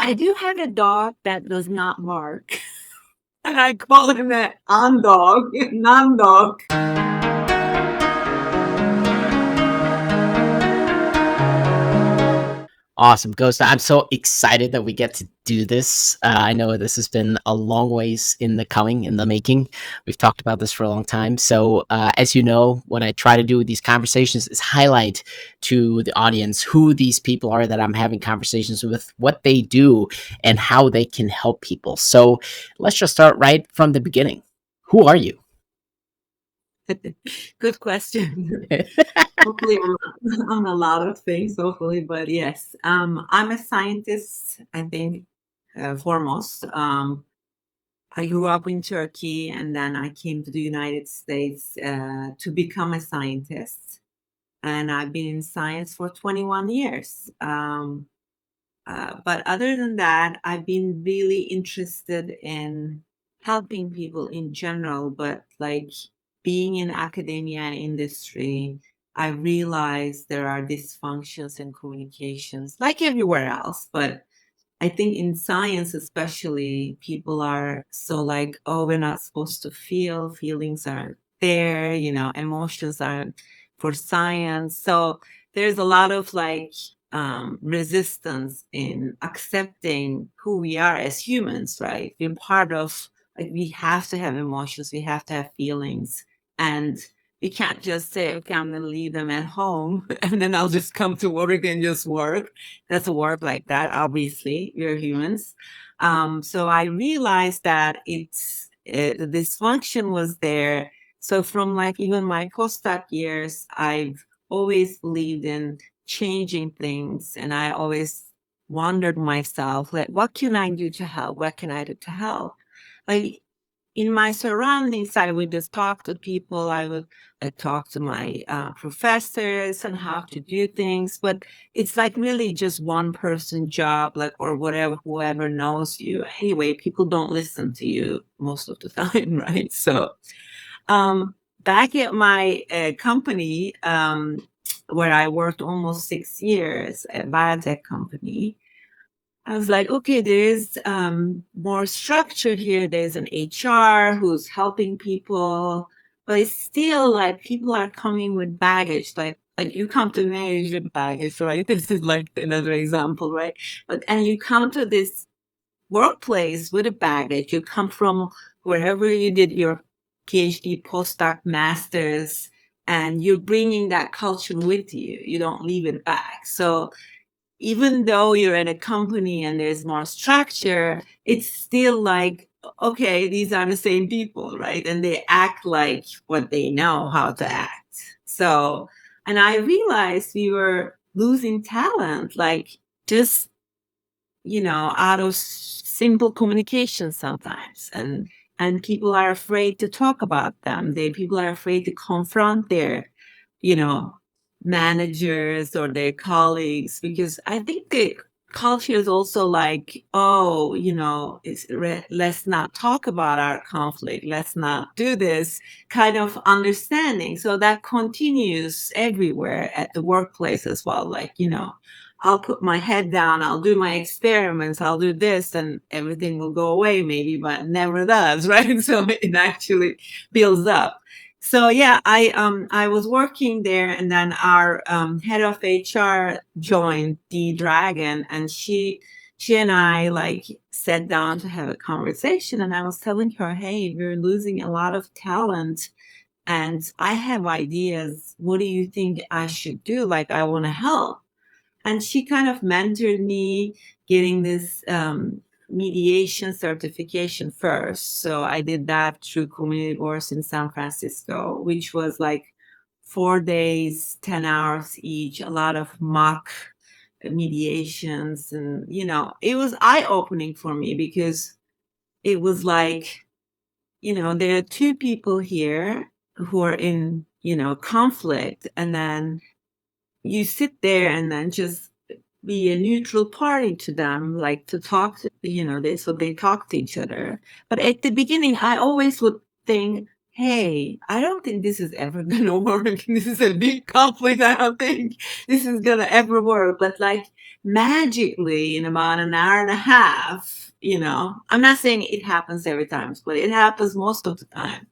I do have a dog that does not bark. And I call him an undog, non-dog. Awesome, Ghost. I'm so excited that we get to do this. I know this has been a long ways in the coming, in the making. We've talked about this for a long time. So, as you know, what I try to do with these conversations is highlight to the audience who these people are that I'm having conversations with, what they do, and how they can help people. So, let's just start right from the beginning. Who are you? Good question. Hopefully, on a lot of things, hopefully, but yes, I'm a scientist, I think, foremost. I grew up in Turkey and then I came to the United States to become a scientist. And I've been in science for 21 years. But other than that, I've been really interested in helping people in general. But like being in academia and industry, I realized there are dysfunctions in communications, like everywhere else. But I think in science, especially, people are so like, oh, we're not supposed to feel, feelings aren't there, emotions aren't for science. So there's a lot of like resistance in accepting who we are as humans, right? We're part of, like, we have to have emotions, we have to have feelings. And we can't just say, okay, I'm going to leave them at home and then I'll just come to work and just work. Doesn't work like that. Obviously, we're humans. So I realized that the dysfunction was there. So from like even my postdoc years, I've always believed in changing things, and I always wondered myself, like, what can I do to help? What can I do to help? Like in my surroundings, I would just talk to people. I would talk to my professors on how to do things, but it's like really just one person job, like, or whatever, whoever knows you. Anyway, people don't listen to you most of the time, right? So, back at my company, where I worked almost 6 years, a biotech company, I was like, okay, there is more structure here. There's an HR who's helping people, but it's still like people are coming with baggage. Like you come to manage with baggage, right? This is like another example, right? But and you come to this workplace with a baggage. You come from wherever you did your PhD, postdoc, masters, and you're bringing that culture with you. You don't leave it back. So even though you're in a company and there's more structure, it's still like, okay, these are the same people, right? And they act like what they know how to act. So, and I realized we were losing talent, like just, out of simple communication sometimes. And people are afraid to talk about them. People are afraid to confront their, you know, managers or their colleagues, because I think the culture is also like, oh, let's not talk about our conflict. Let's not do this kind of understanding. So that continues everywhere at the workplace as well. Like, I'll put my head down, I'll do my experiments, I'll do this, and everything will go away maybe, but never does, right? So it actually builds up. So yeah, I was working there, and then our head of HR joined the Dragon, and she and I like sat down to have a conversation, and I was telling her, hey, we're losing a lot of talent, and I have ideas. What do you think I should do? Like, I want to help. And she kind of mentored me getting this mediation certification first. So I did that through community boards in San Francisco, which was like 4 days, 10 hours each, a lot of mock mediations. And, it was eye opening for me because it was like, there are two people here who are in, conflict. And then you sit there and then just be a neutral party to them, like to talk to, they talk to each other. But at the beginning, I always would think, hey, I don't think this is ever gonna work. This is a big conflict. I don't think this is gonna ever work. But like magically in about an hour and a half, I'm not saying it happens every time, but it happens most of the time.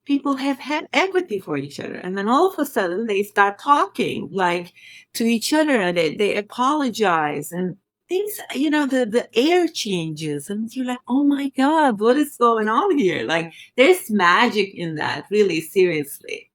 People have had empathy for each other. And then all of a sudden they start talking like to each other and they apologize and things, the air changes and you're like, oh my God, what is going on here? Like there's magic in that, really seriously.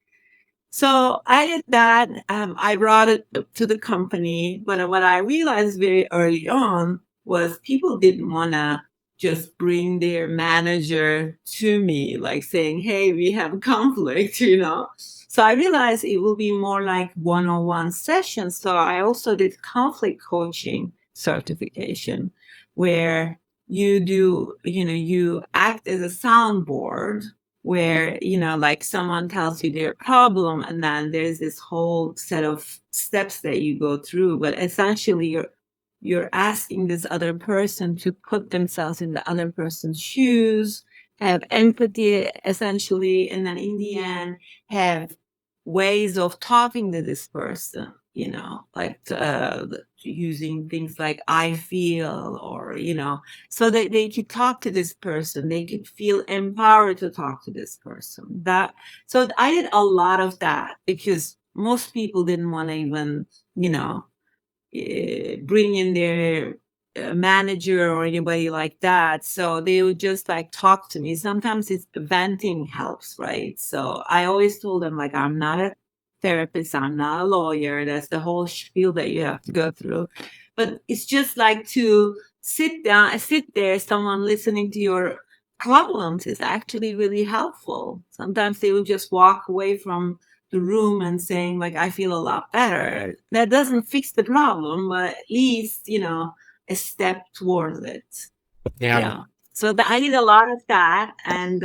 So I did that. I brought it to the company, but what I realized very early on was people didn't want to just bring their manager to me, like saying, "Hey, we have a conflict." So I realized it will be more like one-on-one sessions. So I also did conflict coaching certification, where you act as a soundboard where like someone tells you their problem and then there's this whole set of steps that you go through, but essentially you're asking this other person to put themselves in the other person's shoes, have empathy essentially, and then in the end have ways of talking to this person, like using things like I feel, or so they could talk to this person, they could feel empowered to talk to this person. That So I did a lot of that because most people didn't want to even you know bring in their manager or anybody like that. So they would just like talk to me. Sometimes it's venting helps, right? So I always told them, like, I'm not a therapist, I'm not a lawyer. That's the whole spiel that you have to go through. But it's just like to sit there, someone listening to your problems is actually really helpful. Sometimes they will just walk away from the room and saying like I feel a lot better. That doesn't fix the problem, but at least a step towards it. Yeah. Yeah. So I did a lot of that, and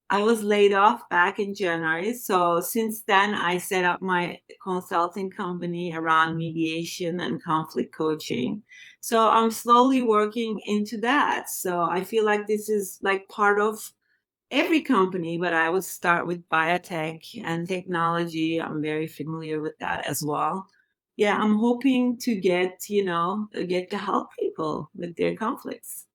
I was laid off back in January. So since then, I set up my consulting company around mediation and conflict coaching. So I'm slowly working into that. So I feel like this is like part of every company, but I would start with biotech and technology. I'm very familiar with that as well. Yeah, I'm hoping to get to help people with their conflicts.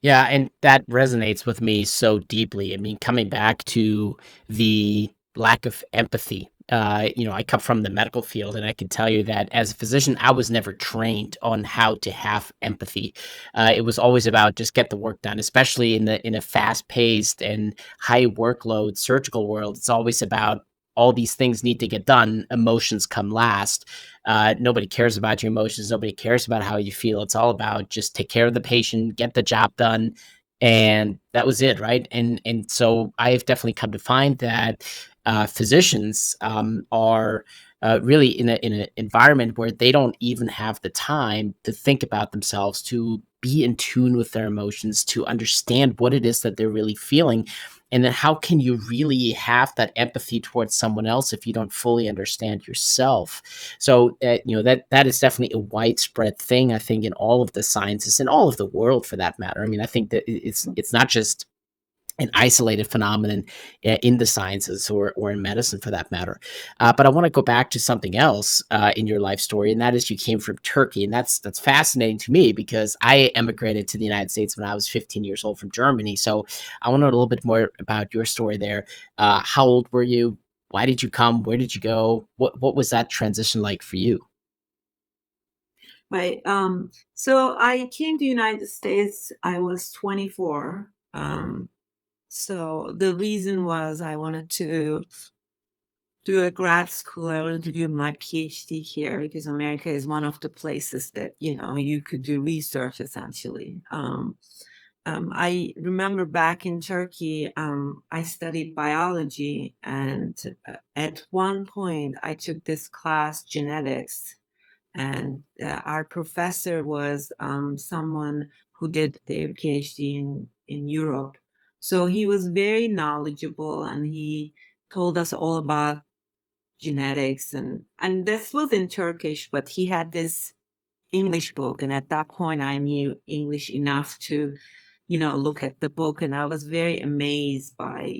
Yeah, and that resonates with me so deeply. I mean, coming back to the lack of empathy. I come from the medical field, and I can tell you that as a physician, I was never trained on how to have empathy. It was always about just get the work done, especially in a fast paced and high workload surgical world. It's always about all these things need to get done. Emotions come last. Nobody cares about your emotions. Nobody cares about how you feel. It's all about just take care of the patient, get the job done, and that was it, right? And so I've definitely come to find that physicians are really in an environment where they don't even have the time to think about themselves, to be in tune with their emotions, to understand what it is that they're really feeling. And then how can you really have that empathy towards someone else if you don't fully understand yourself? So that is definitely a widespread thing, I think, in all of the sciences, in all of the world for that matter. I mean, I think that it's not just an isolated phenomenon in the sciences or in medicine for that matter. But I want to go back to something else in your life story, and that is you came from Turkey, and that's fascinating to me because I emigrated to the United States when I was 15 years old from Germany. So I want to know a little bit more about your story there. How old were you? Why did you come? Where did you go? What was that transition like for you? Right. So I came to United States. I was 24. So the reason was I wanted to do a grad school. I wanted to do my PhD here because America is one of the places that you could do research essentially. I remember back in Turkey, I studied biology, and at one point I took this class, genetics, and our professor was someone who did their PhD in Europe. So he was very knowledgeable, and he told us all about genetics, and this was in Turkish, but he had this English book, and at that point I knew English enough to look at the book, and I was very amazed by,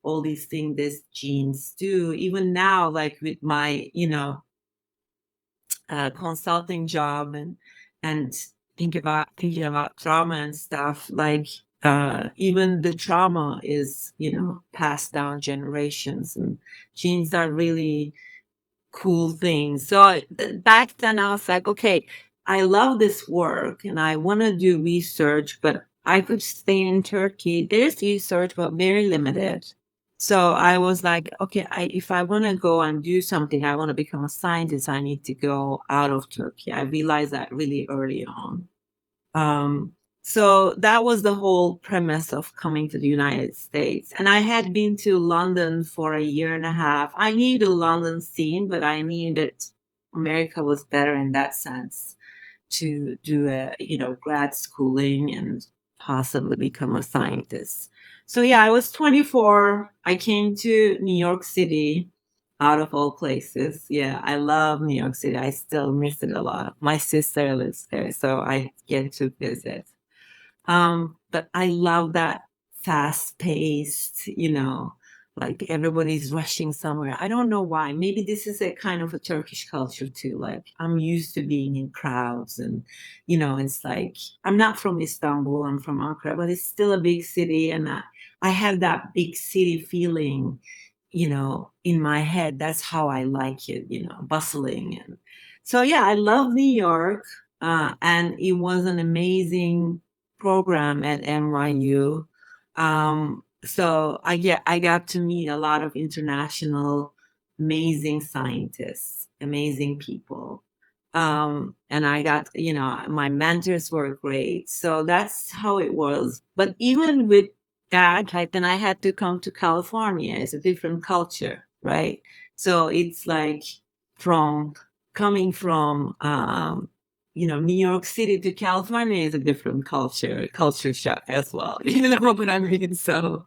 all these things these genes do. Even now, like with my, consulting job, and thinking about trauma and stuff, like even the trauma is, passed down generations, and genes are really cool things. So back then I was like, okay, I love this work and I want to do research, but I could stay in Turkey. There's research, but very limited. So I was like, okay, if I want to go and do something, I want to become a scientist, I need to go out of Turkey. I realized that really early on. Um, so that was the whole premise of coming to the United States. And I had been to London for a year and a half. I knew the London scene, but I knew that America was better in that sense to do a, grad schooling and possibly become a scientist. So yeah, I was 24. I came to New York City out of all places. Yeah, I love New York City. I still miss it a lot. My sister lives there, so I get to visit. But I love that fast paced, like everybody's rushing somewhere. I don't know why. Maybe this is a kind of a Turkish culture too. Like I'm used to being in crowds, and, it's like I'm not from Istanbul, I'm from Ankara, but it's still a big city. And I have that big city feeling, in my head. That's how I like it, bustling. And so, yeah, I love New York. And it was an amazing program at NYU. So I got to meet a lot of international, amazing scientists, amazing people. And I got, my mentors were great. So that's how it was. But even with that, like then I had to come to California. It's a different culture, right? So it's like from coming from New York City to California is a different culture shock as well. You know what I mean? So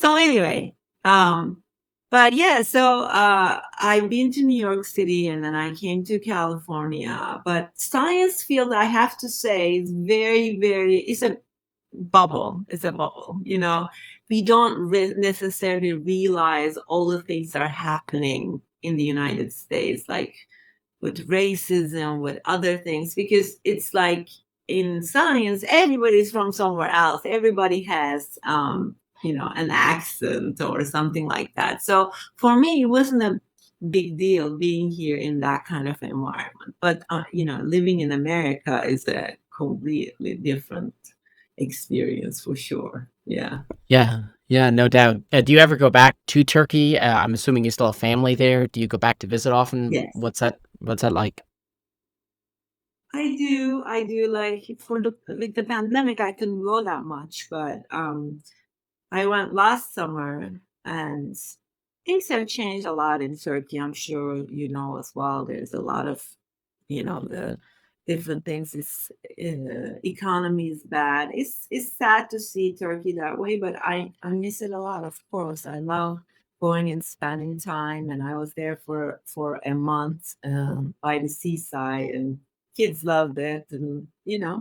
anyway, but yeah, so I've been to New York City and then I came to California. But science field, I have to say, is very, very, it's a bubble. It's a bubble. We don't necessarily realize all the things that are happening in the United States, like with racism, with other things, because it's like in science, everybody's from somewhere else. Everybody has, an accent or something like that. So for me, it wasn't a big deal being here in that kind of environment. But, living in America is a completely different experience for sure. Yeah. Yeah, yeah, no doubt. Do you ever go back to Turkey? I'm assuming you still have family there. Do you go back to visit often? Yes. What's that like? I do. I do. Like for the pandemic, I couldn't go that much, but I went last summer, and things have changed a lot in Turkey. I'm sure you know as well. There's a lot of, the different things. Economy is bad. It's sad to see Turkey that way, but I miss it a lot. Of course, I love going and spending time. And I was there for a month by the seaside, and kids loved it. And yeah,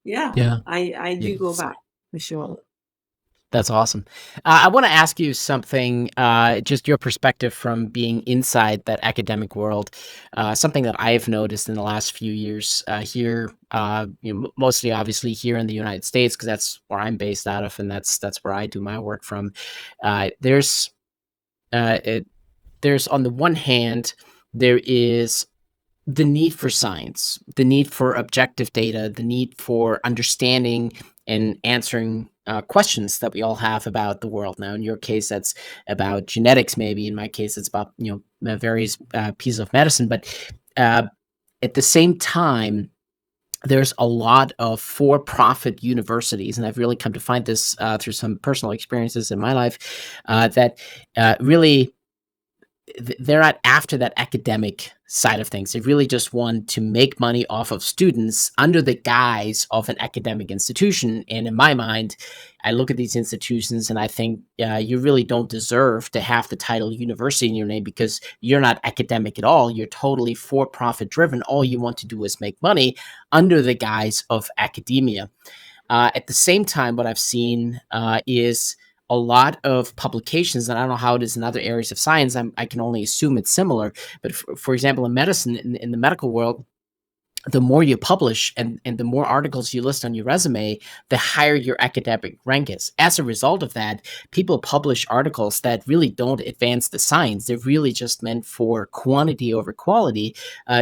Yeah. I Yeah. do go back for sure. That's awesome. I want to ask you something, just your perspective from being inside that academic world. Something that I've noticed in the last few years here, mostly obviously here in the United States, because that's where I'm based out of, and that's where I do my work from. There's it, there's on the one hand, there is the need for science, the need for objective data, the need for understanding and answering questions that we all have about the world. Now, in your case, that's about genetics. Maybe in my case, it's about various pieces of medicine. But uh, at the same time, there's a lot of for-profit universities, and I've really come to find this through some personal experiences in my life that really they're not after that academic side of things. They really just want to make money off of students under the guise of an academic institution. And in my mind, I look at these institutions and I think you really don't deserve to have the title university in your name because you're not academic at all. You're totally for profit driven. All you want to do is make money under the guise of academia. At the same time, what I've seen is a lot of publications, and I don't know how it is in other areas of science. I can only assume it's similar. But for example, in medicine, in the medical world, the more you publish and the more articles you list on your resume, the higher your academic rank is. As a result of that, people publish articles that really don't advance the science. They're really just meant for quantity over quality,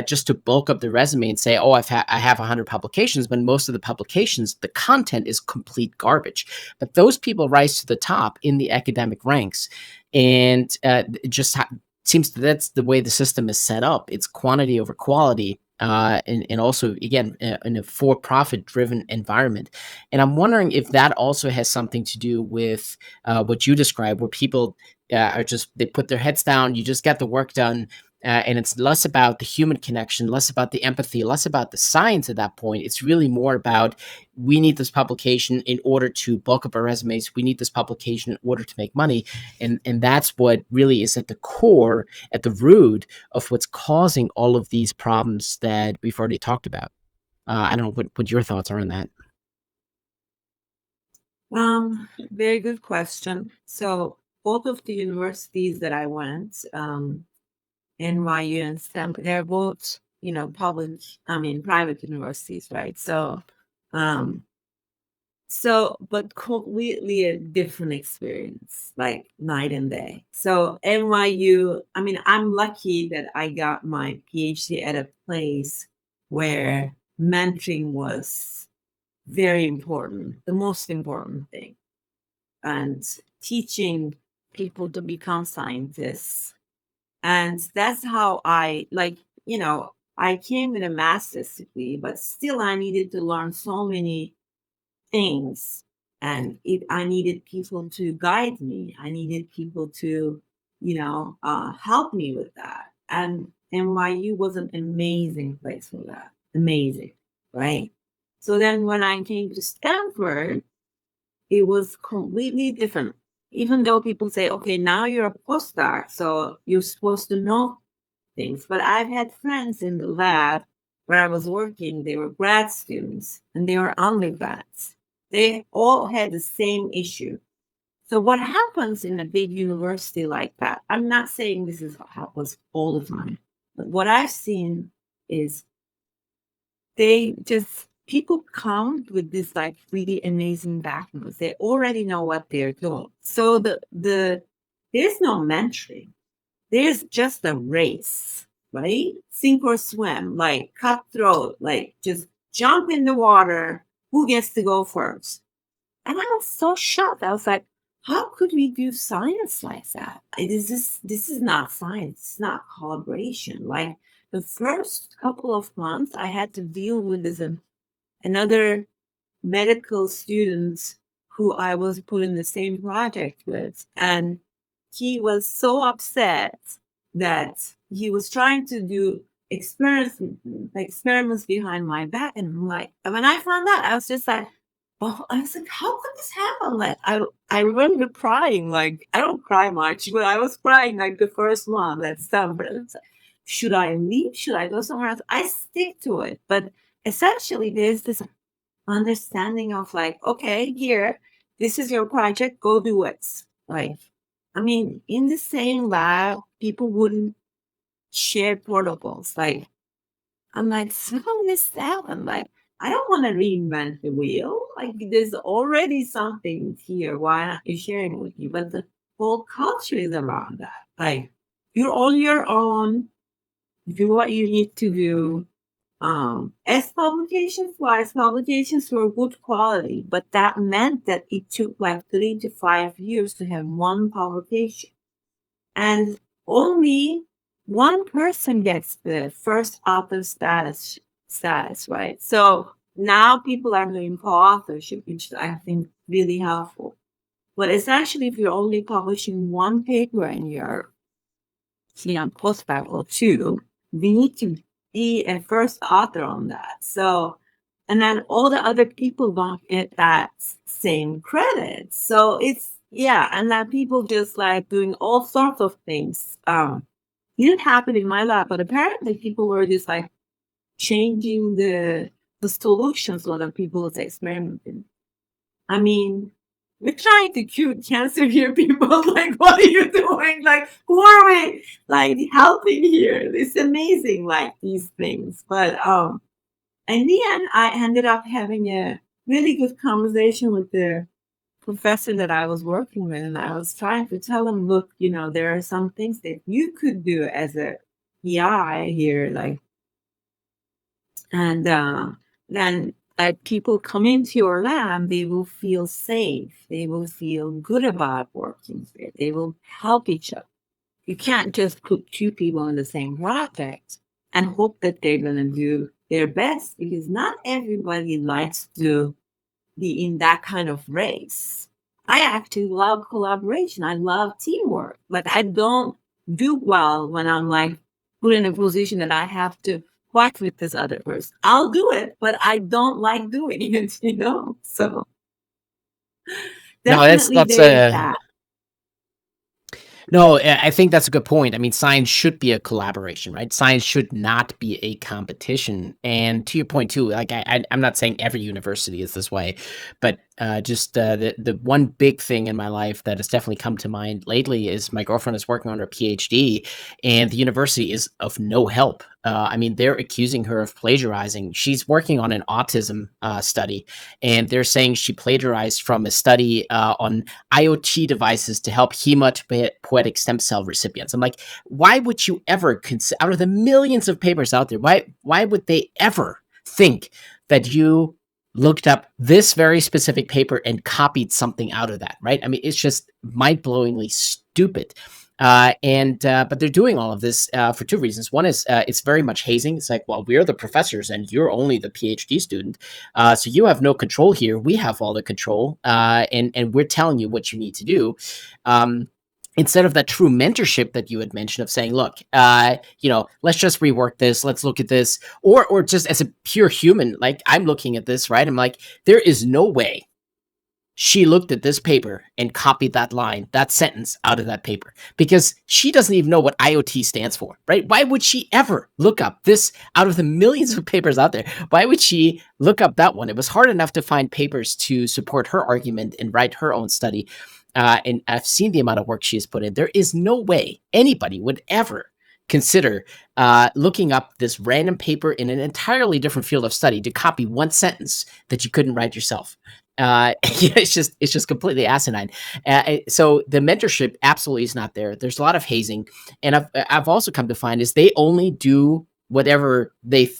just to bulk up the resume and say, oh, I have 100 publications, but most of the publications, the content is complete garbage. But those people rise to the top in the academic ranks. And it just seems that's the way the system is set up. It's quantity over quality, and also again in a for-profit driven environment. And I'm wondering if that also has something to do with what you described, where people are just, they put their heads down, you just get the work done, and it's less about the human connection, less about the empathy, less about the science at that point. It's really more about, we need this publication in order to bulk up our resumes, we need this publication in order to make money. And that's what really is at the core, at the root of what's causing all of these problems that we've already talked about. I don't know what your thoughts are on that. Very good question. So both of the universities that I went, NYU and S.I.M.P.L.E, they're both, public, private universities, right? Um, but completely a different experience, like night and day. So NYU, I'm lucky that I got my PhD at a place where mentoring was very important, the most important thing, and teaching people to become scientists. And that's how I came with a master's degree, but still I needed to learn so many things. And I needed people to guide me. I needed people to, help me with that. And NYU was an amazing place for that. Amazing, right? So then when I came to Stanford, it was completely different. Even though people say, okay, now you're a postdoc, so you're supposed to know things. But I've had friends in the lab where I was working, they were grad students and they were undergrads. They all had the same issue. So what happens in a big university like that? I'm not saying this is how it was all the time, but what I've seen is they just people come with this like really amazing backgrounds. They already know what they're doing. So there's no mentoring. There's just a race, right? Sink or swim, like cutthroat, like just jump in the water. Who gets to go first? And I was so shocked. I was like, how could we do science like that? This is not science. It's not collaboration. Like the first couple of months, I had to deal with this another medical student who I was put in the same project with. And he was so upset that he was trying to do experiments behind my back. And I'm like, when I found out, I was just like, well, I was like, how could this happen? Like, I remember crying. Like, I don't cry much, but I was crying like the first month at Stanford. It's like, should I leave? Should I go somewhere else? I stick to it. But essentially, there's this understanding of like, okay, here, this is your project, go do it. Like, in the same lab, people wouldn't share protocols. Like, I'm like, slow this down. Like, I don't want to reinvent the wheel. Like, there's already something here. Why not you sharing it with me? But the whole culture is around that. Like, you're on your own, do what you need to do. As publications wise, publications were good quality, but that meant that it took like 3 to 5 years to have one publication. And only one person gets the first author status, right? So now people are doing co-authorship, which I think really helpful. But essentially, if you're only publishing one paper in your postdoc or two, we need to be a first author on that. So, and then all the other people don't get that same credit. So yeah, and then people just like doing all sorts of things. It didn't happen in my lab, but apparently people were just like changing the solutions so that people was experimenting. I mean, we're trying to cure cancer here, people. Like, what are you doing? Like, who are we like helping here? It's amazing, like these things. But in the end, I ended up having a really good conversation with the professor that I was working with, and I was trying to tell him, look, there are some things that you could do as a PI here, like, and then people come into your lab, they will feel safe, they will feel good about working there, they will help each other. You can't just put two people in the same project and hope that they're going to do their best, because not everybody likes to be in that kind of race. I actually love collaboration. I love teamwork, but I don't do well when I'm like put in a position that I have to fight with this other person. I'll do it, but I don't like doing it. So No, definitely that's there is a that. No, I think that's a good point. I mean, science should be a collaboration, right? Science should not be a competition. And to your point too, like I'm not saying every university is this way, but just the one big thing in my life that has definitely come to mind lately is my girlfriend is working on her PhD, and the university is of no help. I mean, they're accusing her of plagiarizing. She's working on an autism study, and they're saying she plagiarized from a study on IoT devices to help hematopoietic stem cell recipients. I'm like, why would you ever consider, out of the millions of papers out there, why would they ever think that you looked up this very specific paper and copied something out of that, right? I mean, it's just mind-blowingly stupid. And but they're doing all of this for two reasons. One is it's very much hazing. It's like, well, we're the professors and you're only the PhD student, so you have no control here. We have all the control, and we're telling you what you need to do. Um, Instead of that true mentorship that you had mentioned of saying, look, let's just rework this, let's look at this, or just as a pure human, like I'm looking at this, right? I'm like, there is no way she looked at this paper and copied that line, that sentence out of that paper, because she doesn't even know what IoT stands for, right? Why would she ever look up this out of the millions of papers out there? Why would she look up that one? It was hard enough to find papers to support her argument and write her own study. And I've seen the amount of work she has put in. There is no way anybody would ever consider looking up this random paper in an entirely different field of study to copy one sentence that you couldn't write yourself. It's just completely asinine. So the mentorship absolutely is not there. There's a lot of hazing, and I've also come to find is they only do whatever they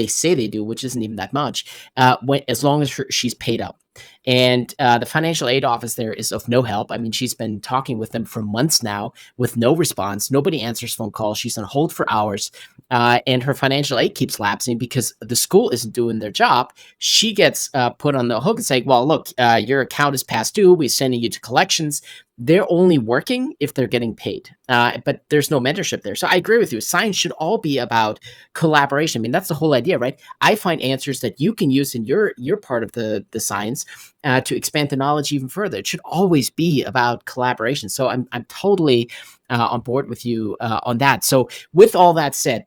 say they do, which isn't even that much, as long as she's paid up. And the financial aid office there is of no help. I mean, she's been talking with them for months now with no response. Nobody answers phone calls. She's on hold for hours, and her financial aid keeps lapsing because the school isn't doing their job. She gets put on the hook and saying, well, look, your account is past due. We're sending you to collections. They're only working if they're getting paid, but there's no mentorship there. So I agree with you. Science should all be about collaboration. I mean, that's the whole idea, right? I find answers that you can use in your part of the science to expand the knowledge even further. It should always be about collaboration. So I'm totally on board with you on that. So with all that said,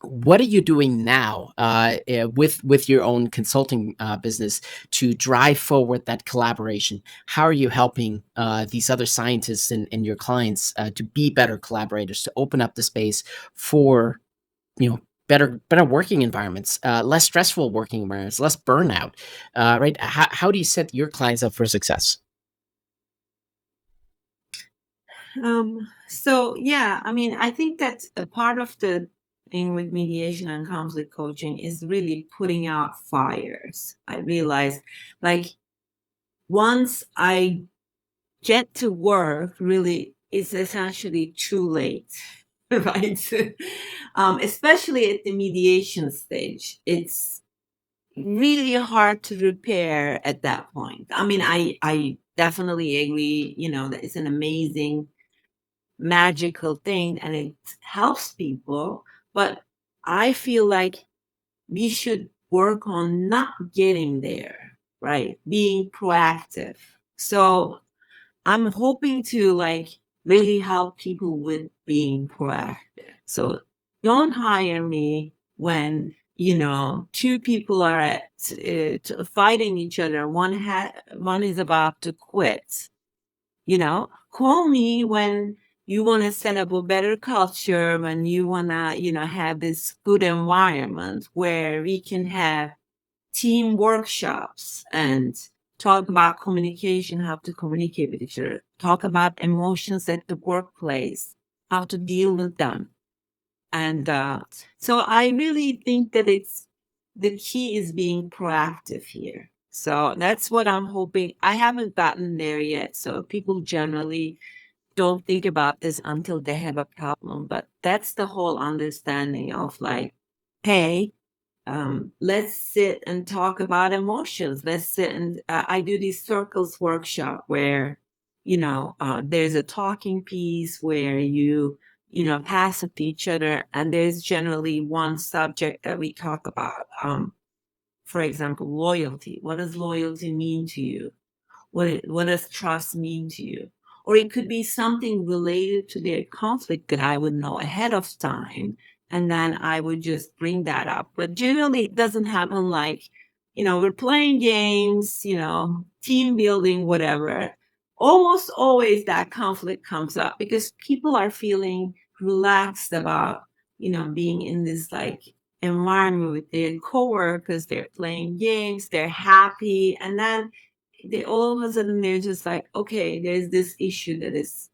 what are you doing now with your own consulting business to drive forward that collaboration? How are you helping these other scientists and your clients to be better collaborators, to open up the space for better working environments, less stressful working environments, less burnout, right? How do you set your clients up for success? So yeah, I mean, I think that a part of the thing with mediation and conflict coaching is really putting out fires. I realized, like, once I get to work, really, it's essentially too late, right? Especially at the mediation stage, it's really hard to repair at that point. I mean, I definitely agree, that it's an amazing magical thing and it helps people. But I feel like we should work on not getting there, right? Being proactive. So I'm hoping to like really help people with being proactive. So don't hire me when two people are fighting each other. One is about to quit. Call me when you want to set up a better culture, when you want to, have this good environment where we can have team workshops and talk about communication, how to communicate with each other, talk about emotions at the workplace, how to deal with them. And so I really think that the key is being proactive here. So that's what I'm hoping. I haven't gotten there yet. So people generally don't think about this until they have a problem. But that's the whole understanding of like, hey, let's sit and talk about emotions. Let's sit and I do these circles workshop where, there's a talking piece where you pass it to each other, and there's generally one subject that we talk about. For example, loyalty. What does loyalty mean to you? What does trust mean to you? Or it could be something related to their conflict that I would know ahead of time. And then I would just bring that up. But generally, it doesn't happen like, we're playing games, team building, whatever. Almost always that conflict comes up because people are feeling relaxed about, being in this like environment with their coworkers. They're playing games, they're happy. And then they all of a sudden they're just like, okay, there's this issue that is,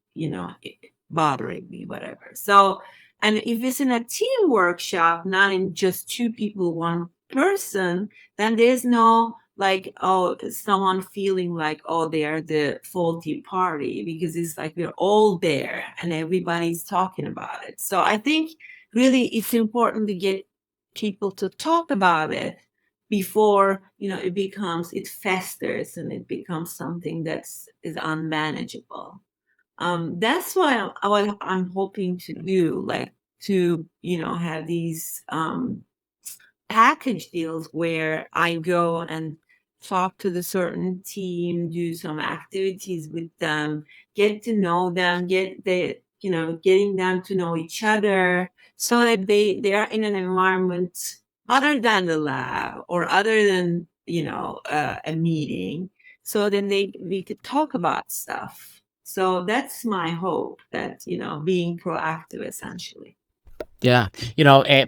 bothering me, whatever. So, and if it's in a team workshop, not in just two people, one person, then there's no like, oh, someone feeling like, oh, they are the faulty party because it's like we're all there and everybody's talking about it. So I think really it's important to get people to talk about it before it festers and it becomes something is unmanageable. That's what I'm hoping to do, like to have these package deals where I go and talk to the certain team, do some activities with them, get to know them, getting them to know each other so that they are in an environment other than the lab or other than, a meeting. So then we could talk about stuff. So that's my hope that, being proactive essentially. Yeah,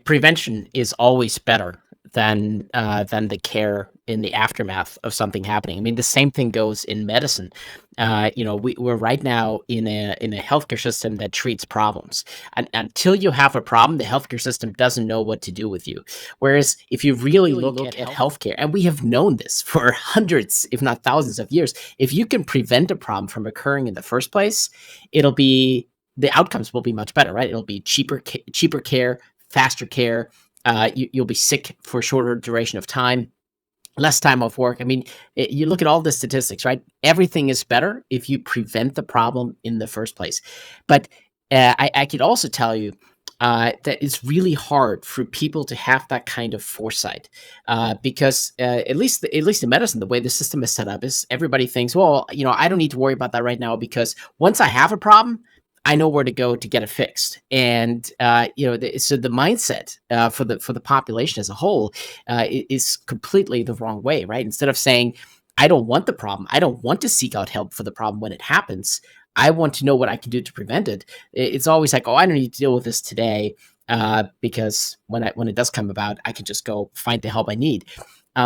prevention is always better than the care in the aftermath of something happening. I mean, the same thing goes in medicine. We're right now in a healthcare system that treats problems, and until you have a problem, the healthcare system doesn't know what to do with you. Whereas if you really look at healthcare, and we have known this for hundreds, if not thousands of years, if you can prevent a problem from occurring in the first place, it'll be the outcomes will be much better, right? It'll be cheaper care, faster care. You'll be sick for a shorter duration of time, less time off work. I mean, you look at all the statistics, right? Everything is better if you prevent the problem in the first place. But I could also tell you that it's really hard for people to have that kind of foresight because at least in medicine, the way the system is set up is everybody thinks, well, I don't need to worry about that right now because once I have a problem, I know where to go to get it fixed. And so the mindset for the population as a whole is completely the wrong way, right? Instead of saying, I don't want the problem, I don't want to seek out help for the problem when it happens. I want to know what I can do to prevent it. It's always like, oh, I don't need to deal with this today because when it does come about, I can just go find the help I need.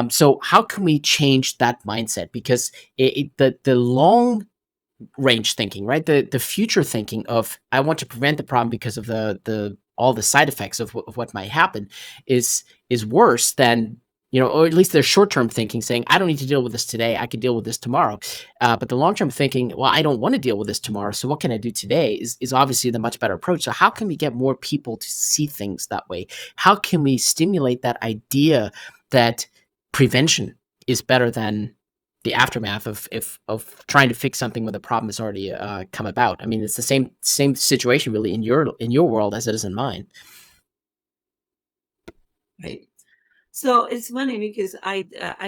So how can we change that mindset? Because the long range thinking, right? The future thinking of I want to prevent the problem because of the all the side effects of what might happen is worse than or at least their short term thinking saying I don't need to deal with this today, I can deal with this tomorrow. But the long term thinking, well, I don't want to deal with this tomorrow, so what can I do today? Is obviously the much better approach. So how can we get more people to see things that way? How can we stimulate that idea that prevention is better than the aftermath of trying to fix something when the problem has already come about? I mean, it's the same situation really in your world as it is in mine. Right. So it's funny because I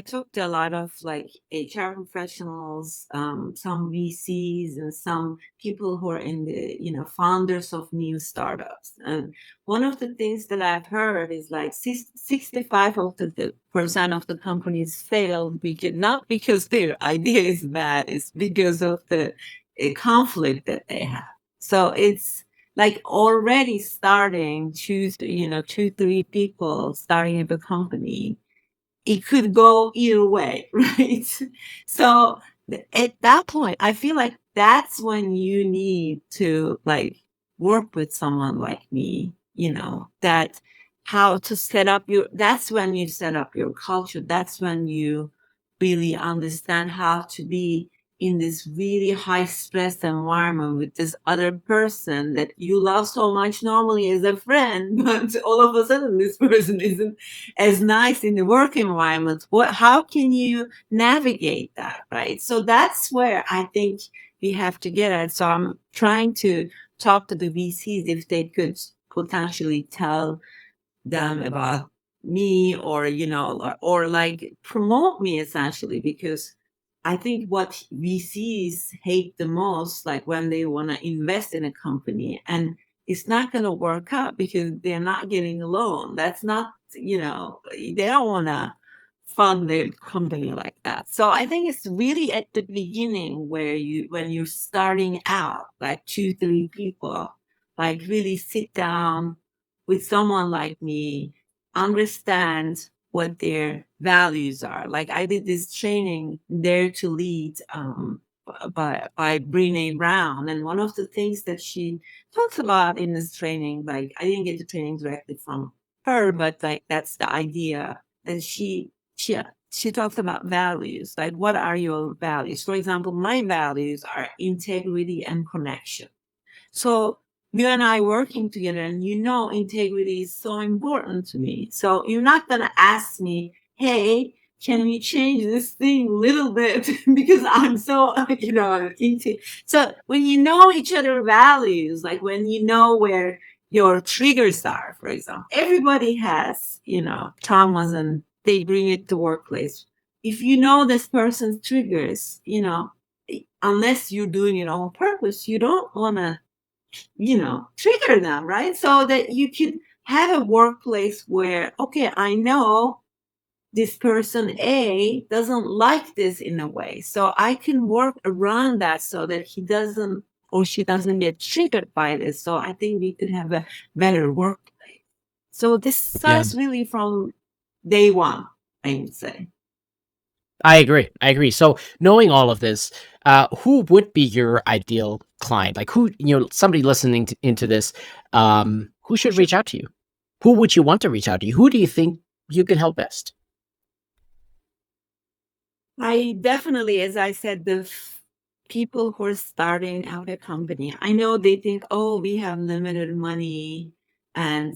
talked to a lot of like HR professionals, some VCs, and some people who are in the founders of new startups. And one of the things that I've heard is like 65 of the percent of the companies fail because not because their idea is bad, it's because of the conflict that they have. So it's like already starting two, three people starting up a company, it could go either way, right? So at that point, I feel like that's when you need to like work with someone like me, that how to set up that's when you set up your culture. That's when you really understand how to be in this really high stress environment with this other person that you love so much normally as a friend, but all of a sudden this person isn't as nice in the work environment. How can you navigate that, right? So that's where I think we have to get at. So I'm trying to talk to the VCs if they could potentially tell them about me, or or like promote me essentially, because I think what VCs hate the most, like when they want to invest in a company and it's not going to work out because they're not getting a loan. That's not, they don't want to fund their company like that. So I think it's really at the beginning where when you're starting out, like two, three people, like really sit down with someone like me, understand what their values are. Like I did this training, Dare to Lead, by Brene Brown, and one of the things that she talks about in this training, like I didn't get the training directly from her, but like that's the idea. And she she talks about values. Like, what are your values? For example, my values are integrity and connection. So you and I working together, and integrity is so important to me. So you're not gonna ask me, hey, can we change this thing a little bit because I'm so into. So when you know each other values, like when you know where your triggers are, for example, everybody has traumas and they bring it to workplace. If you know this person's triggers, unless you're doing it on purpose, you don't want to trigger them, right? So that you can have a workplace where, okay, I know this person A doesn't like this in a way. So I can work around that so that he doesn't or she doesn't get triggered by this. So I think we could have a better workplace. So this Yeah, starts really from day one, I would say. I agree. I agree. So knowing all of this, who would be your ideal client? Like who, somebody listening into this, who should reach out to you? Who would you want to reach out to you? Who do you think you can help best? I definitely, as I said, people who are starting out a company, I know they think, oh, we have limited money and,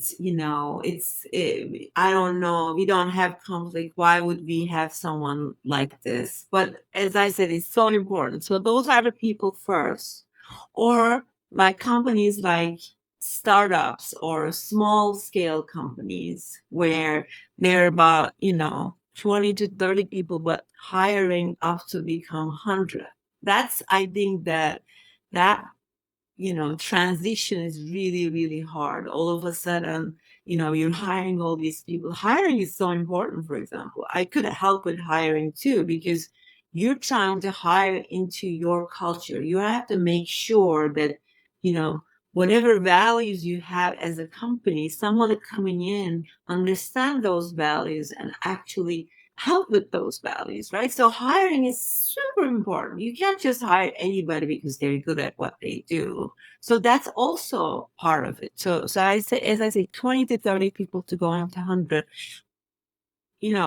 I don't know, we don't have conflict. Why would we have someone like this? But as I said, it's so important. So those are the people first. Or like companies like startups or small scale companies where they're about, 20 to 30 people, but hiring up to become 100. That's, I think that transition is really, really hard. All of a sudden, you're hiring all these people. Hiring is so important, for example. I could help with hiring too, because you're trying to hire into your culture. You have to make sure that, you know, whatever values you have as a company, someone coming in understand those values and actually help with those values, right? So hiring is super important. You can't just hire anybody because they're good at what they do. So that's also part of it. So I say, as I say, 20 to 30 people to go up to 100.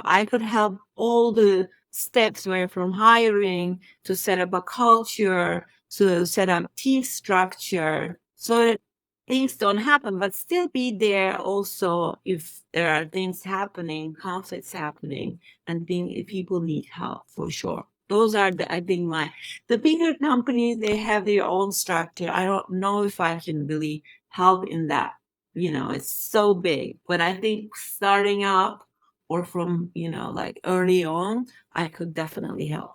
I could help all the steps where from hiring to set up a culture, to set up team structure so that things don't happen, but still be there also if there are things happening, conflicts happening, and if people need help for sure. Those are I think the bigger companies, they have their own structure. I don't know if I can really help in that. It's so big, but I think starting up or from, like early on, I could definitely help.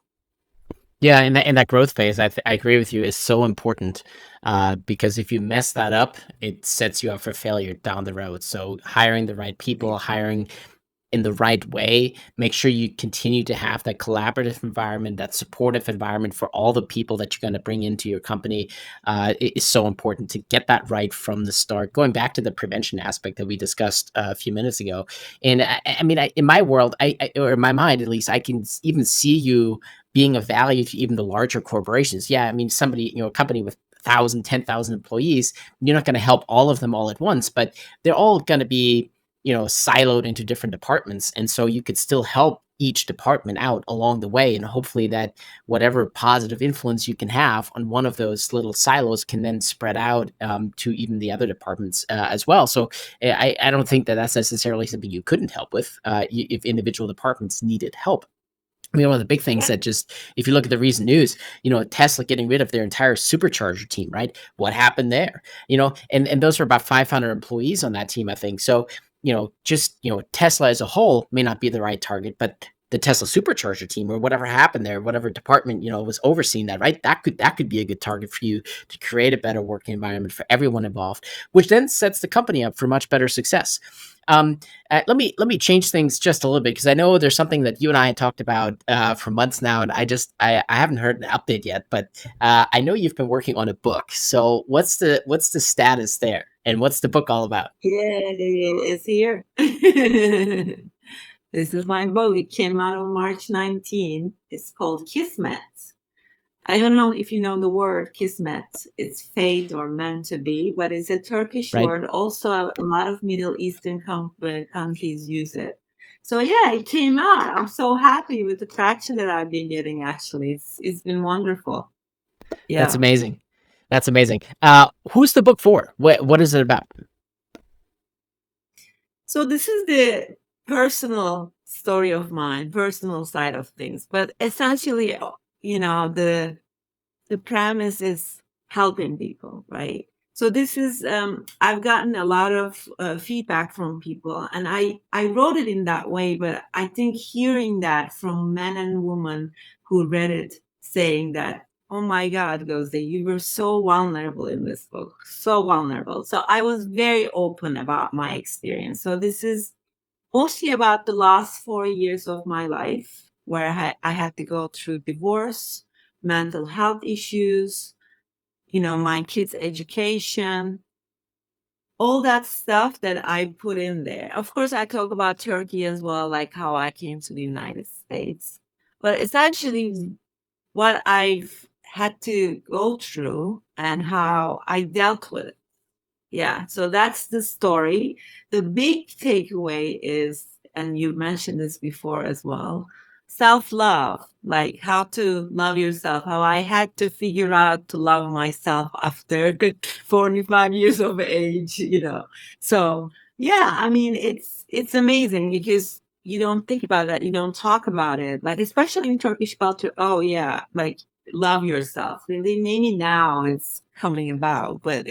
Yeah, in that growth phase, I agree with you, is so important, because if you mess that up, it sets you up for failure down the road. So hiring the right Yeah. people, hiring in the right way, make sure you continue to have that collaborative environment, that supportive environment for all the people that you're going to bring into your company, is so important to get that right from the start. Going back to the prevention aspect that we discussed a few minutes ago, and I mean, in my world, or in my mind at least, I can even see you being of value to even the larger corporations. Yeah, I mean, somebody, a company with 1,000, 10,000 employees, you're not going to help all of them all at once, but they're all going to be siloed into different departments. And so you could still help each department out along the way. And hopefully that whatever positive influence you can have on one of those little silos can then spread out, to even the other departments, as well. So I don't think that that's necessarily something you couldn't help with, if individual departments needed help. I mean, one of the big things that just, if you look at the recent news, Tesla getting rid of their entire supercharger team, right? What happened there? And those are about 500 employees on that team, I think. So, just, Tesla as a whole may not be the right target, but the Tesla supercharger team or whatever happened there, whatever department, was overseeing that, right? That could be a good target for you to create a better working environment for everyone involved, which then sets the company up for much better success. Um, let me change things just a little bit because I know there's something that you and I had talked about, for months now, and I haven't heard an update yet. But I know you've been working on a book. So what's the status there, and what's the book all about? Yeah, it's here. This is my book. It came out on March 19. It's called Kismet. I don't know if you know the word Kismet. It's fate or meant to be, but it's a Turkish Right? word. Also, a lot of Middle Eastern countries use it. So yeah, it came out. I'm so happy with the traction that I've been getting. Actually, it's been wonderful. That's Yeah. amazing. That's amazing. Who's the book for? What is it about? So this is the personal story of mine, personal side of things. But essentially, the premise is helping people, right? So this is I've gotten a lot of feedback from people, and I wrote it in that way. But I think hearing that from men and women who read it, saying that, oh my God, Gozde, you were so vulnerable in this book, so vulnerable. So I was very open about my experience. So this is mostly about the last 4 years of my life where I had to go through divorce, mental health issues, my kids' education, all that stuff that I put in there. Of course, I talk about Turkey as well, like how I came to the United States. But essentially, what I've had to go through and how I dealt with it. Yeah, so that's the story. The big takeaway is, and you mentioned this before as well, self-love, like how to love yourself, how I had to figure out to love myself after 45 years of age. So, yeah, I mean, it's amazing because you don't think about that, you don't talk about it, like especially in Turkish culture. Oh yeah, like love yourself. Really, maybe now it's coming about, but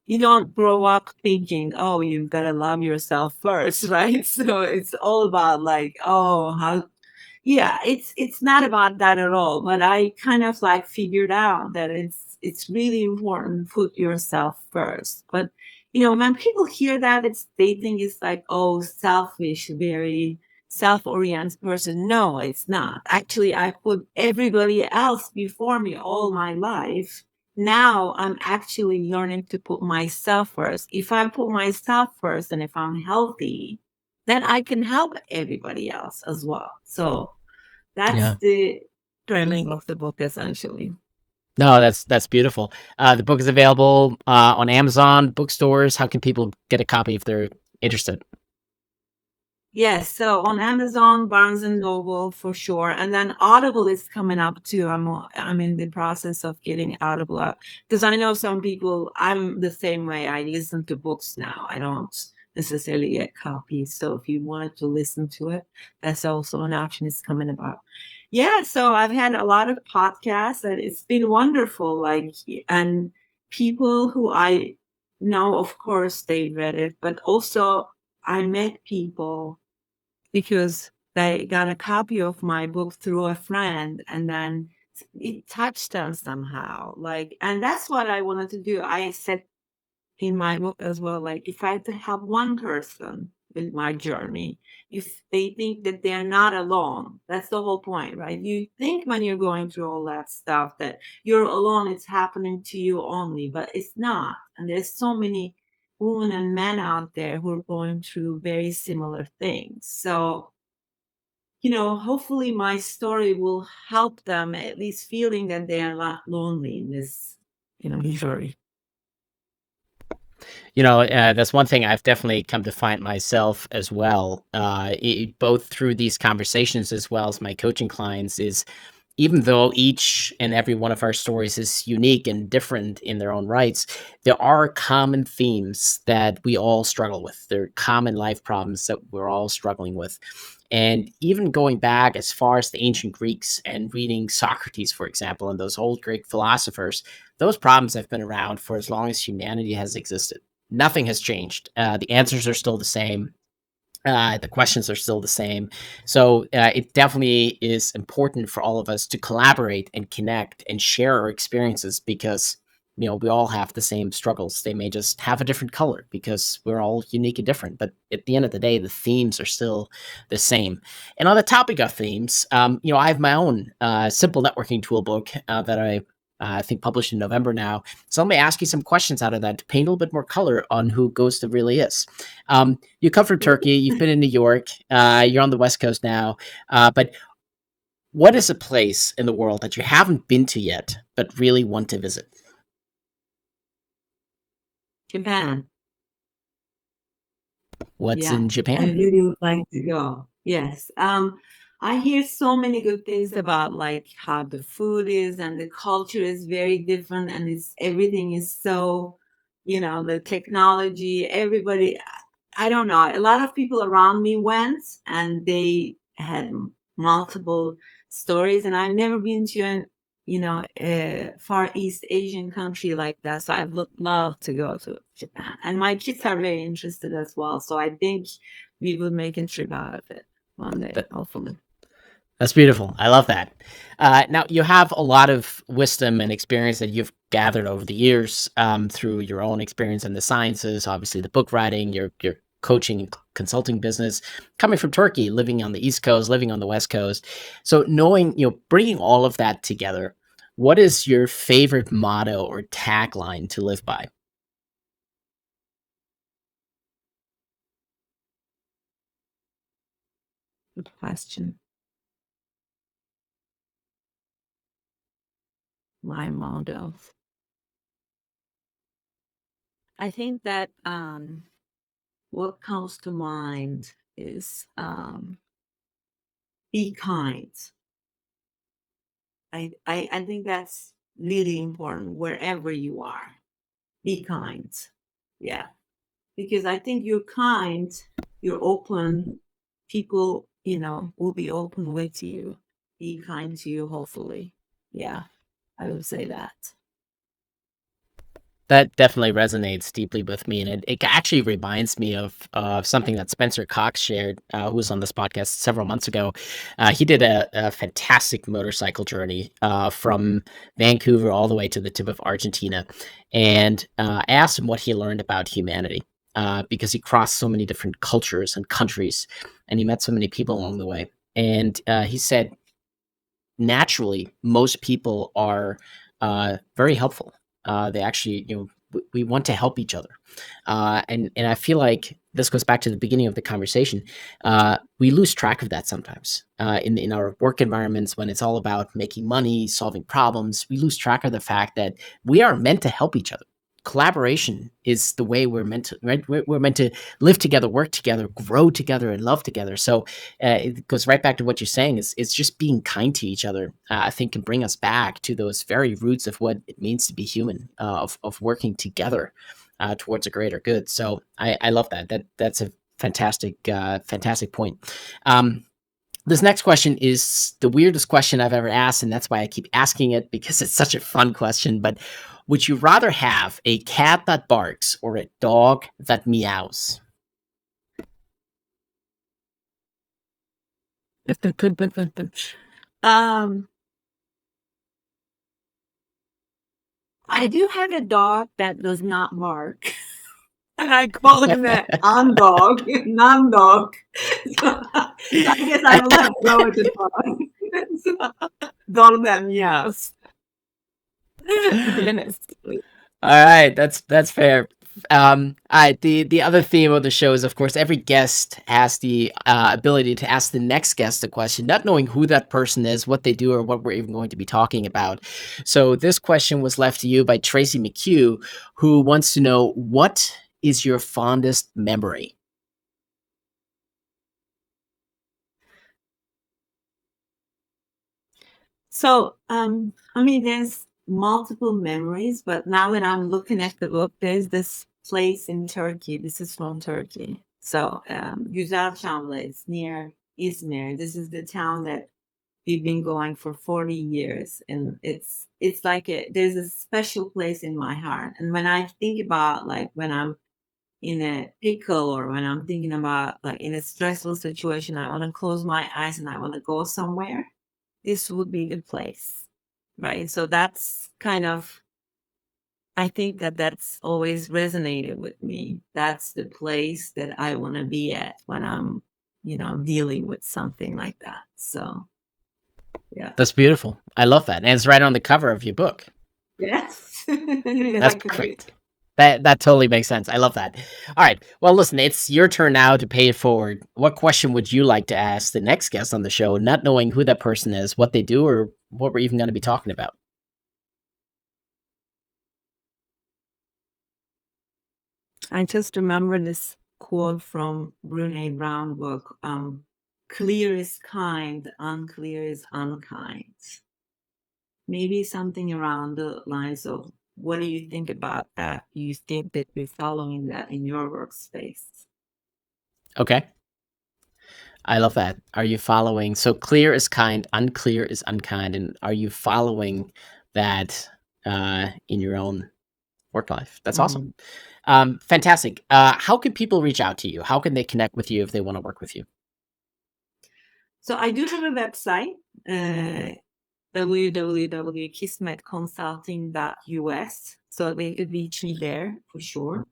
you don't grow up thinking, oh, you've got to love yourself first, right? So it's all about like, oh, how yeah, it's not about that at all. But I kind of like figured out that it's really important to put yourself first. But when people hear that, they think it's like, oh, selfish, very self-oriented person. No, it's not. Actually, I put everybody else before me all my life. Now I'm actually learning to put myself first. If I put myself first and if I'm healthy, then I can help everybody else as well. So that's Yeah. the trailing of the book essentially. No, that's beautiful. The book is available, on Amazon bookstores. How can people get a copy if they're interested? Yes, so on Amazon, Barnes and Noble for sure, and then Audible is coming up too. I'm in the process of getting Audible up because I know some people. I'm the same way. I listen to books now. I don't necessarily get copies. So if you wanted to listen to it, that's also an option. Is coming about. Yeah, so I've had a lot of podcasts, and it's been wonderful. Like, and people who I know, of course, they read it, but also I met people because they got a copy of my book through a friend, and then it touched them somehow. Like, and that's what I wanted to do. I said in my book as well, like, if I had to help one person with my journey, if they think that they're not alone, that's the whole point, right? You think when you're going through all that stuff that you're alone, it's happening to you only, but it's not. And there's so many women and men out there who are going through very similar things. So, hopefully my story will help them at least feeling that they are not lonely in this, journey. That's one thing I've definitely come to find myself as well, both through these conversations as well as my coaching clients, is even though each and every one of our stories is unique and different in their own rights, there are common themes that we all struggle with. There are common life problems that we're all struggling with. And even going back as far as the ancient Greeks and reading Socrates, for example, and those old Greek philosophers, those problems have been around for as long as humanity has existed. Nothing has changed. The answers are still the same. The questions are still the same. So it definitely is important for all of us to collaborate and connect and share our experiences because, we all have the same struggles. They may just have a different color because we're all unique and different. But at the end of the day, the themes are still the same. And on the topic of themes, I have my own simple networking tool book that I think published in November now. So let me ask you some questions out of that to paint a little bit more color on who Gozde really is. You come from Turkey. You've been in New York. You're on the West Coast now. But what is a place in the world that you haven't been to yet, but really want to visit? Japan. What's Yeah, in I Japan? really would like to go. Yes. I hear so many good things about like how the food is and the culture is very different and it's everything is so, the technology, everybody, I don't know. A lot of people around me went and they had multiple stories, and I've never been to a Far East Asian country like that. So I would love to go to Japan, and my kids are very interested as well. So I think we will make a trip out of it one day, That, hopefully. that's beautiful. I love that. Now, you have a lot of wisdom and experience that you've gathered over the years through your own experience in the sciences, obviously the book writing, your coaching and consulting business, coming from Turkey, living on the East Coast, living on the West Coast. So knowing, bringing all of that together, what is your favorite motto or tagline to live by? Good question. My motto. I think that what comes to mind is be kind. I think that's really important wherever you are. Be kind. Yeah. Because I think you're kind, you're open, people, will be open with you, be kind to you, hopefully. Yeah, I would say that. That definitely resonates deeply with me, and it actually reminds me of something that Spencer Cox shared, who was on this podcast several months ago. He did a fantastic motorcycle journey from Vancouver all the way to the tip of Argentina, and I asked him what he learned about humanity because he crossed so many different cultures and countries, and he met so many people along the way. And he said, naturally, most people are very helpful. They actually, we want to help each other, and I feel like this goes back to the beginning of the conversation. We lose track of that sometimes in our work environments when it's all about making money, solving problems. We lose track of the fact that we are meant to help each other. Collaboration is the way we're meant to. Right? We're meant to live together, work together, grow together, and love together. So it goes right back to what you're saying. Is it's just being kind to each other. I think can bring us back to those very roots of what it means to be human, of working together towards a greater good. So I love that. That's a fantastic point. Um, this next question is the weirdest question I've ever asked, and that's why I keep asking it because it's such a fun question. But would you rather have a cat that barks or a dog that meows? Um, I do have a dog that does not bark. And I call him an on-dog, non-dog. So I guess I will have to go with the dog. Dog that meows. Honestly. All right, that's fair. All right, the other theme of the show is, of course, every guest has the ability to ask the next guest a question, not knowing who that person is, what they do, or what we're even going to be talking about. So this question was left to you by Tracy McHugh, who wants to know, what is your fondest memory? So, I mean, there's multiple memories, but now that I'm looking at the book, there's this place in Turkey. This is from Turkey. So, Güzel is near Izmir. This is the town that we've been going for 40 years, and it's like there's a special place in my heart. And when I think about, like, when I'm in a pickle, or when I'm thinking about, like, in a stressful situation, I want to close my eyes and I want to go somewhere, this would be the place, right? So that's kind of, I think that that's always resonated with me. That's the place that I want to be at when I'm, dealing with something like that. So, yeah. That's beautiful. I love that, and it's right on the cover of your book. Yes. That's perfect. That totally makes sense. I love that. All right. Well, listen, it's your turn now to pay it forward. What question would you like to ask the next guest on the show, not knowing who that person is, what they do, or what we're even going to be talking about? I just remember this quote from Brene Brown book. Clear is kind, unclear is unkind. Maybe something around the lines of, what do you think about that? Do you think that you're following that in your workspace? Okay. I love that. Are you following? So clear is kind, unclear is unkind. And are you following that in your own work life? That's awesome. Fantastic. How can people reach out to you? How can they connect with you if they want to work with you? So I do have a website, www.kismetconsulting.us. So they could reach me there for sure.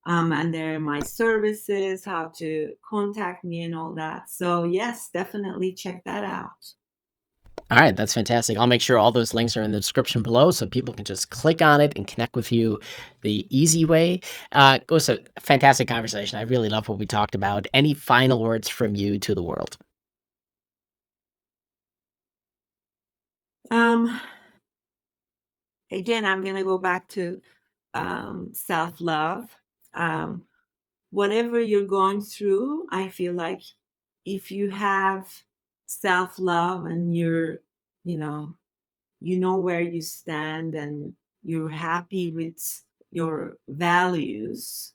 And there are my services, how to contact me and all that. So yes, definitely check that out. All right, that's fantastic. I'll make sure all those links are in the description below so people can just click on it and connect with you the easy way. It was a fantastic conversation. I really love what we talked about. Any final words from you to the world? Again, I'm going to go back to self-love. Whatever you're going through, I feel like if you have self-love and you know where you stand and you're happy with your values,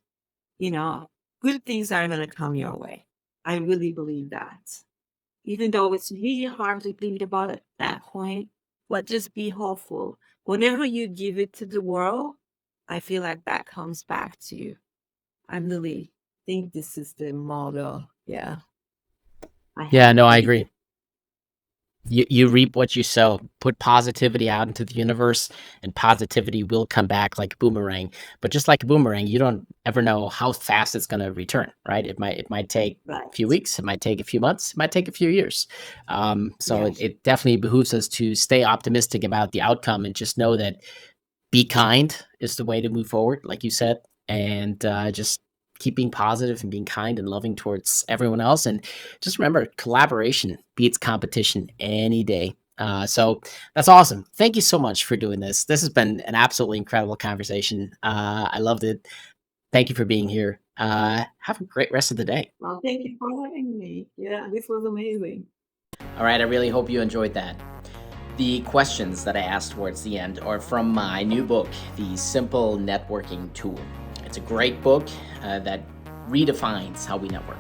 good things are going to come your way. I really believe that. Even though it's really hard to think about it at that point, but just be hopeful. Whenever you give it to the world, I feel like that comes back to you. I really think this is the motto. Yeah. Yeah, no, I agree. You reap what you sow. Put positivity out into the universe, and positivity will come back like a boomerang. But just like a boomerang, you don't ever know how fast it's going to return, right? It might take a few weeks, it might take a few months, it might take a few years. So it definitely behooves us to stay optimistic about the outcome and just know that be kind is the way to move forward, like you said, and just keep being positive and being kind and loving towards everyone else. And just remember, collaboration beats competition any day. So that's awesome. Thank you so much for doing this. This has been an absolutely incredible conversation. I loved it. Thank you for being here. Have a great rest of the day. Well, thank you for having me. Yeah, this was amazing. All right. I really hope you enjoyed that. The questions that I asked towards the end are from my new book, The S.I.M.P.L.E Networking Tool. It's a great book that redefines how we network.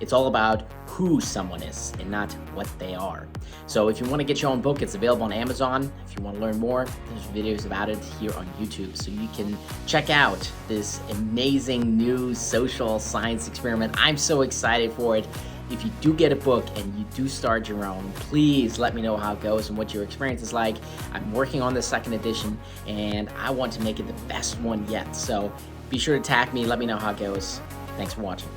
It's all about who someone is and not what they are. So if you want to get your own book, it's available on Amazon. If you want to learn more, there's videos about it here on YouTube. So you can check out this amazing new social science experiment. I'm so excited for it. if you do get a book and you do start your own, please let me know how it goes and what your experience is like. I'm working on the second edition and I want to make it the best one yet. So be sure to tag me, let me know how it goes. Thanks for watching.